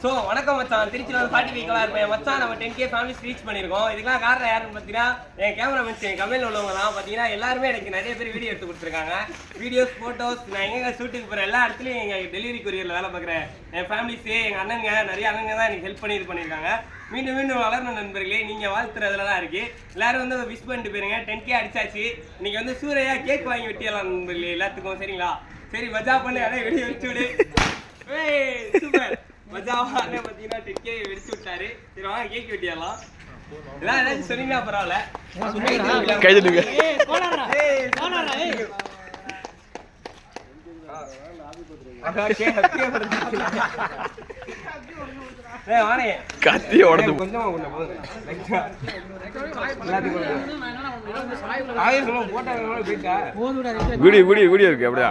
So வணக்கம் மச்சான், திருச்சியில் வந்து 40 வீக்கெல்லாம் இருப்பேன் மச்சான். நம்ம 10K ஃபேமிலிஸ் ரீச் பண்ணியிருக்கோம். இதுக்கெல்லாம் காரணம் யாருன்னு பார்த்தீங்கன்னா என் கேமராமேன்ஸ், என் கம்பெனியில் உள்ளவங்க தான். பார்த்தீங்கன்னா எல்லாருமே எனக்கு நிறைய பேர் வீடியோ எடுத்து கொடுத்துருக்காங்க. வீடியோஸ், ஃபோட்டோஸ், நான் எங்கே ஷூட்டுக்கு போகிறேன் எல்லா இடத்துலையும் எங்கள் டெலிவரி கொரியரில் வேலை பார்க்குறேன் என் ஃபேமிலிஸு, எங்கள் அண்ணங்க, நிறைய அண்ணங்க தான் எனக்கு ஹெல்ப் பண்ணி இது பண்ணியிருக்காங்க. மீண்டும் மீண்டும் வளரணும் நண்பர்களே, நீங்கள் வாழ்த்துறதுல தான் இருக்குது. எல்லாரும் வந்து விஷ் பண்ணிட்டு போயிருங்க. 10K அடிச்சாச்சு. இன்னைக்கு வந்து சூறையா கேக் வாங்கி வெட்டிடலாம் நண்பர்களே எல்லாத்துக்கும். சரிங்களா? சரி மஜா பண்ணு, அதே வெளியே வச்சு விடு. சூப்பர் மஜாவா அண்ணன் பார்த்தீங்கன்னா 10K வெடிச்சு விட்டாரு. சரி வாங்க கேக் வெட்டிடலாம். இதெல்லாம் ஏதாச்சும் சொன்னீங்கன்னா பரவாயில்ல. கைதுங்க கத்திய உடம்பு கொஞ்சமா வீடியோ வீடியோ வீடியோ இருக்கு அப்படியா?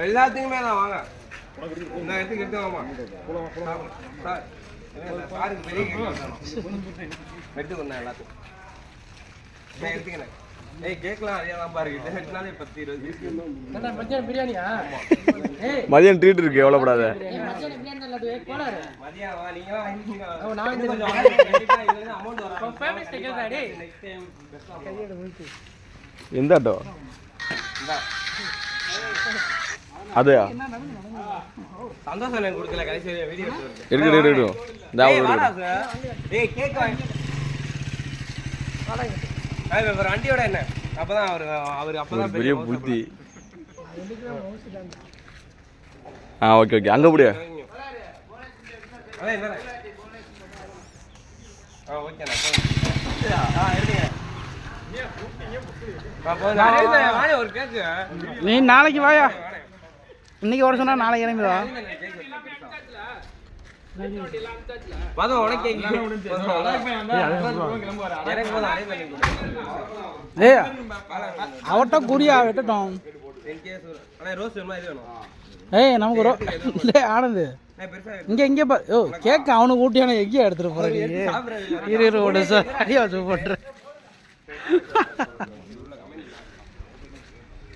எல்லாத்துக்குமே தான் வாங்க. இந்த இடத்துக்கு எடுத்து வாமா. வெட்டு பண்ண எல்லாத்துக்கும் எடுத்துக்கிறேன். கேட்கலாம் அதேதான் பாருங்க. வெட்டினாலே 10-20 மத்தியானம் பிரியாணியா? மதியம் ட்ரீட் இருக்கு, எவ்வளோப்படாத. மதியம் வா, நீங்க எந்த ஆட்டோ அது சந்தோஷம் எனக்கு கொடுக்கல. கடைசி வீடியோ இருக்கட்டும். ஒரு வண்டியோட என்ன அப்பதான் அவரு அப்பதான் பெரிய புத்தி. ஓகே ஓகே, அங்க முடியா? நீ நாளைக்கு வாயா, இன்னைக்கு வர சொன்னா நாளைக்கு கிளம்பி வா. அவர்கிட்ட குறியா வெட்டட்டும். நமக்கு ஆனந்து இங்க கேட்க அவனுக்கு ஊட்டியான எங்கேயா எடுத்துட்டு போறேன். சார் போட்டுறேன்.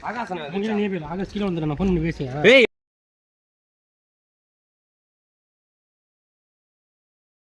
ஆகாஷ் கீழே வந்துடுறேன். நான் ஃபோன் பண்ணி பேசுறேன்.